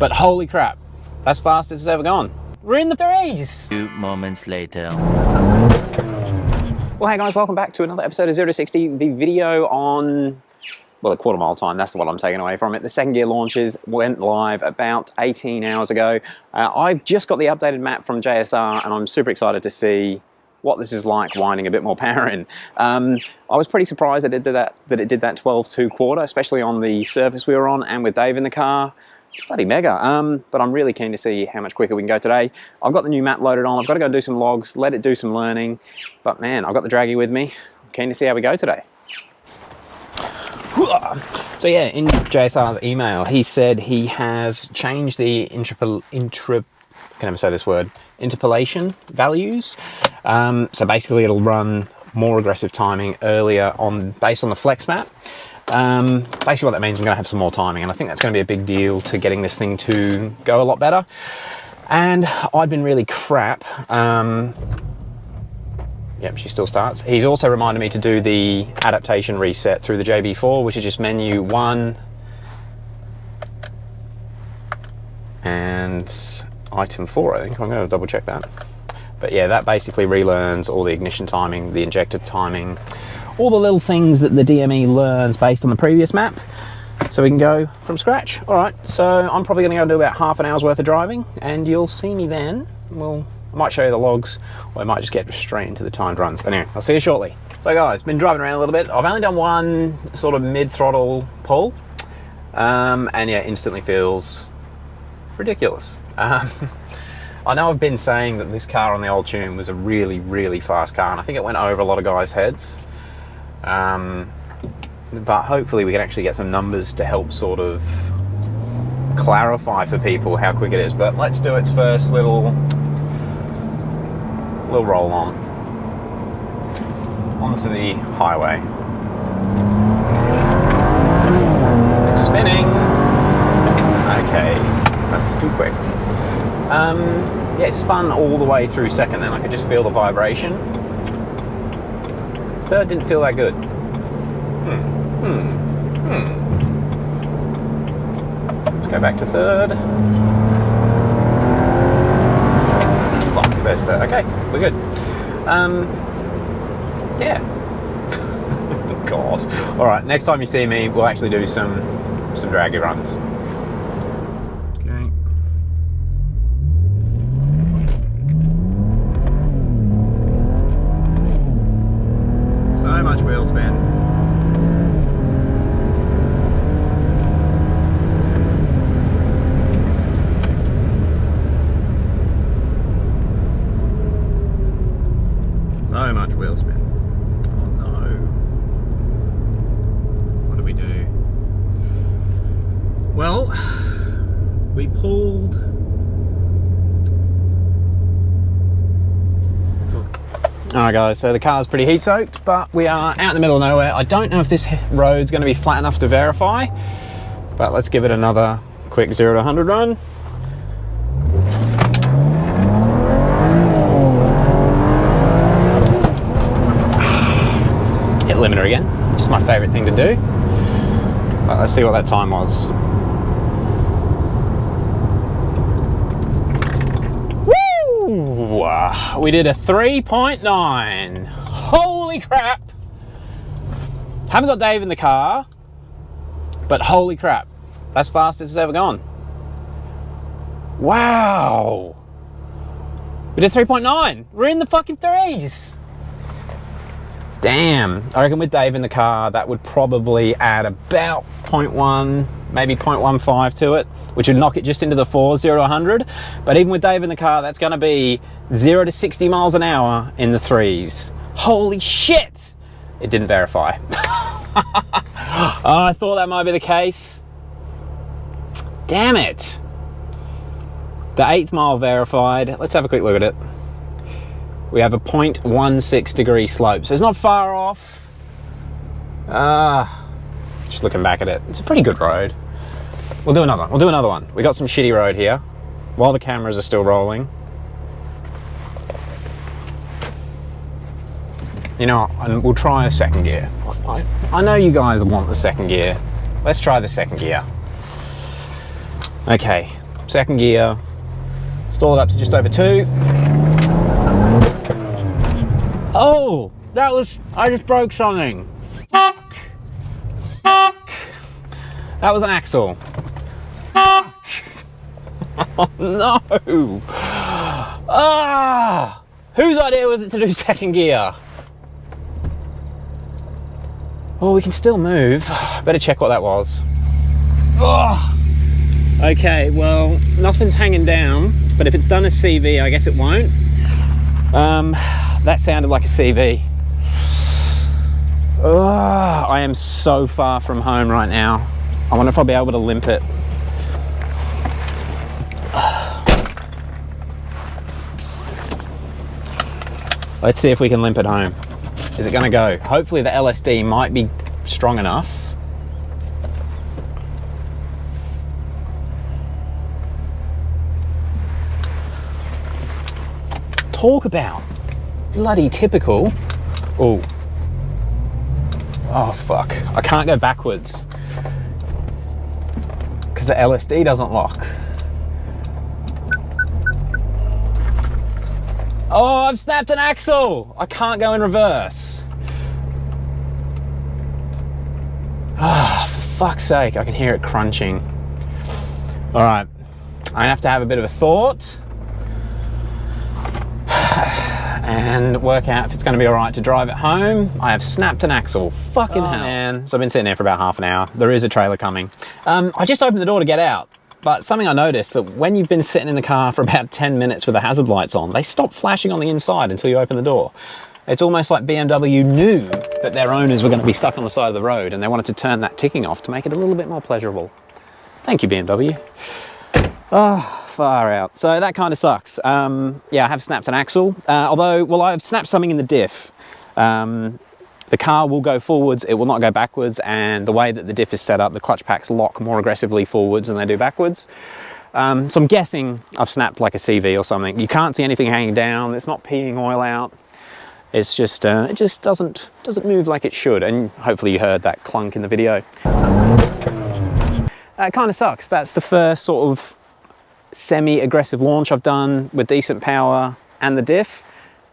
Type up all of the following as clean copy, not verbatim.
but holy crap, that's fast as it's ever gone. We're in the threes. 2 moments later. Well, hey guys, welcome back to another episode of 0 to 60, the video on, well, a quarter mile time. That's what I'm taking away from it. The second gear launches went live about 18 hours ago. I've just got the updated map from JSR and I'm super excited to see what this is like winding a bit more power in. I was pretty surprised that it did that 12.2 quarter, especially on the surface we were on and with Dave in the car. It's bloody mega, but I'm really keen to see how much quicker we can go today. I've got the new map loaded on. I've got to go do some logs, let it do some learning. But man, I've got the draggy with me. I'm keen to see how we go today. So yeah, in JSR's email, he said he has changed the interpolation values. So basically it'll run more aggressive timing earlier based on the flex map. Basically what that means, I'm going to have some more timing, and I think that's going to be a big deal to getting this thing to go a lot better. And I've been really crap. Yep, she still starts. He's also reminded me to do the adaptation reset through the JB4, which is just menu 1 and item 4, I think. I'm going to double check that. But yeah, that basically relearns all the ignition timing, the injector timing, all the little things that the DME learns based on the previous map, so we can go from scratch. All right, so I'm probably going to go do about half an hour's worth of driving, and you'll see me then. I might show you the logs, or I might just get straight into the timed runs. But anyway, I'll see you shortly. So guys, been driving around a little bit. I've only done one sort of mid-throttle pull, and yeah, instantly feels ridiculous. I know I've been saying that this car on the old tune was a really, really fast car, and I think it went over a lot of guys' heads. But hopefully we can actually get some numbers to help sort of clarify for people how quick it is. But let's do its first little roll on onto the highway. It's spinning. Okay, that's too quick. Yeah, it spun all the way through second then. I could just feel the vibration. Third didn't feel that good. Let's go back to third. Fuck, there's third. Okay, we're good. Yeah. God. All right, next time you see me, we'll actually do some draggy runs. Okay. So much wheel spin. So much wheel spin. Oh no. What do we do? Well, we pulled. Alright guys, so the car's pretty heat soaked, but we are out in the middle of nowhere. I don't know if this road's going to be flat enough to verify, but let's give it another quick 0 to 100 run. Hit limiter again, just my favourite thing to do. Right, let's see what that time was. Woo! We did a 3.9. Holy crap! Haven't got Dave in the car, but holy crap, that's fast as it's ever gone. Wow! We did 3.9. We're in the fucking threes. Damn, I reckon with Dave in the car, that would probably add about 0.1, maybe 0.15 to it, which would knock it just into the 4s, 0 to 100. But even with Dave in the car, that's going to be 0 to 60 miles an hour in the 3s. Holy shit! It didn't verify. Oh, I thought that might be the case. Damn it. The 8th mile verified. Let's have a quick look at it. We have a 0.16 degree slope, so it's not far off. Just looking back at it, it's a pretty good road. We'll do another one. We got some shitty road here while the cameras are still rolling. You know, and we'll try a second gear. I know you guys want the second gear. Let's try the second gear. Okay, second gear, stall it up to just over 2. Oh, that was, I just broke something. Fuck. Fuck. That was an axle. Fuck. Oh no. Ah. Whose idea was it to do second gear? Oh, we can still move. Better check what that was. Oh. Okay, well, nothing's hanging down, but if it's done as CV, I guess it won't. That sounded like a CV. Oh, I am so far from home right now. I wonder if I'll be able to limp it. Let's see if we can limp it home. Is it gonna go? Hopefully the LSD might be strong enough. Talk about bloody typical. Oh. Oh fuck. I can't go backwards because the LSD doesn't lock. Oh, I've snapped an axle. I can't go in reverse. Ah, oh, for fuck's sake, I can hear it crunching. All right, I'm gonna have to have a bit of a thought and work out if it's gonna be all right to drive it home. I have snapped an axle. Fucking hell. Man. So I've been sitting there for about half an hour. There is a trailer coming. I just opened the door to get out. But something I noticed, that when you've been sitting in the car for about 10 minutes with the hazard lights on, they stop flashing on the inside until you open the door. It's almost like BMW knew that their owners were going to be stuck on the side of the road and they wanted to turn that ticking off to make it a little bit more pleasurable. Thank you, BMW. Oh, far out. So that kind of sucks. Yeah, I have snapped an axle. Although, well, I've snapped something in the diff. The car will go forwards, it will not go backwards, and the way that the diff is set up, the clutch packs lock more aggressively forwards than they do backwards. So I'm guessing I've snapped like a CV or something. You can't see anything hanging down, it's not peeing oil out. It's just, it just doesn't move like it should, and hopefully you heard that clunk in the video. It kind of sucks. That's the first sort of semi-aggressive launch I've done with decent power and the diff.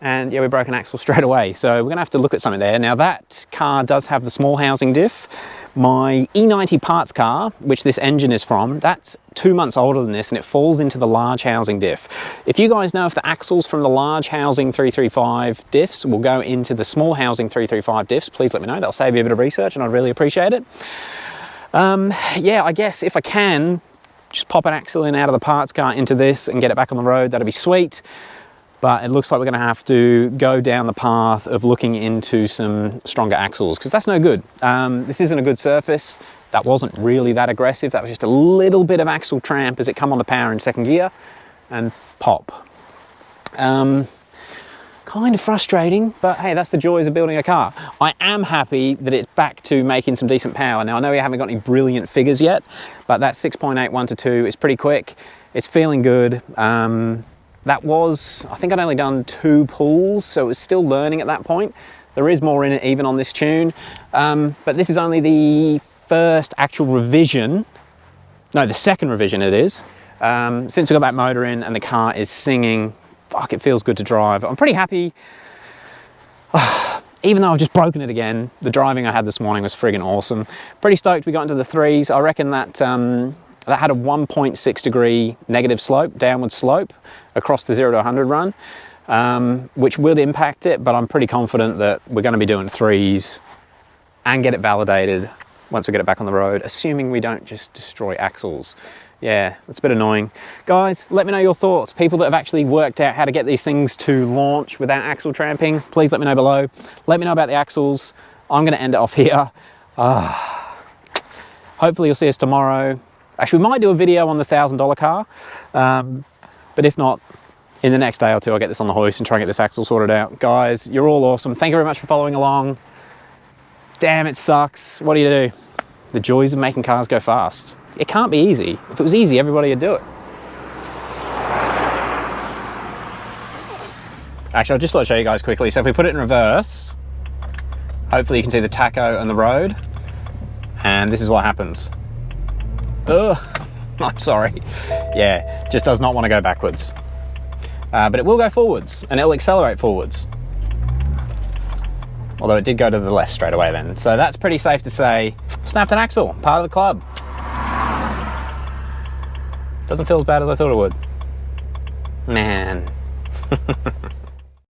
And yeah, we broke an axle straight away. So we're gonna have to look at something there. Now that car does have the small housing diff. My E90 parts car, which this engine is from, that's 2 months older than this and it falls into the large housing diff. If you guys know if the axles from the large housing 335 diffs will go into the small housing 335 diffs, please let me know. That'll save you a bit of research and I'd really appreciate it. Yeah, I guess if I can, just pop an axle in out of the parts car into this and get it back on the road, that'd be sweet. But it looks like we're going to have to go down the path of looking into some stronger axles because that's no good. This isn't a good surface. That wasn't really that aggressive. That was just a little bit of axle tramp as it come onto power in second gear and pop. Kind of frustrating, but hey, that's the joys of building a car. I am happy that it's back to making some decent power. Now I know we haven't got any brilliant figures yet, but that 6.81 to 2 is pretty quick. It's feeling good. That was, I think I'd only done 2 pulls, so it was still learning at that point. There is more in it even on this tune, but this is only the first actual revision, no, the second revision it is, since we got that motor in and the car is singing. Fuck, it feels good to drive. I'm pretty happy. Even though I've just broken it again, the driving I had this morning was friggin' awesome. Pretty stoked we got into the 3s. I reckon that that had a 1.6 degree negative slope, downward slope across the 0 to 100 run, which would impact it, but I'm pretty confident that we're going to be doing 3s and get it validated once we get it back on the road, assuming we don't just destroy axles. Yeah, it's a bit annoying. Guys, let me know your thoughts. People that have actually worked out how to get these things to launch without axle tramping, please let me know below. Let me know about the axles. I'm going to end it off here. Hopefully you'll see us tomorrow. Actually, we might do a video on the $1,000 car, but if not, in the next day or two, I'll get this on the hoist and try and get this axle sorted out. Guys, you're all awesome. Thank you very much for following along. Damn, it sucks. What do you do? The joys of making cars go fast. It can't be easy. If it was easy, everybody would do it. Actually, I'll just show you guys quickly. So if we put it in reverse, hopefully you can see the tacho and the road, and this is what happens. Ugh. I'm sorry. Yeah, just does not want to go backwards. But it will go forwards, and it'll accelerate forwards. Although it did go to the left straight away then. So that's pretty safe to say, snapped an axle, part of the club. Doesn't feel as bad as I thought it would. Man.